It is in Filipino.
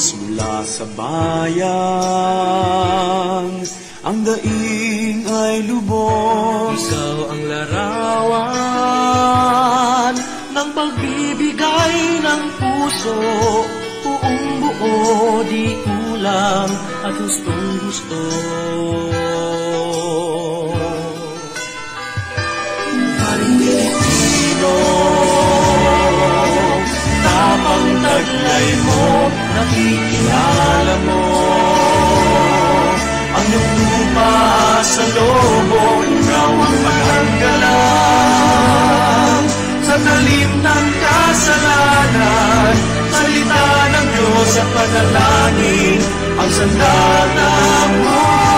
Diyos mula sa bayan, ang daing ay lubos. Ikaw ang larawan ng pagbibigay ng puso, buong buo, di kulang at gustong gusto. Paring Pilipino, tamang taglay mo, nakikilala mo ang iyong lupa sa lobo, ikaw ang matanggalan sa talim ng kasalanan. Salita ng Diyos at panalangin ang sandata mo.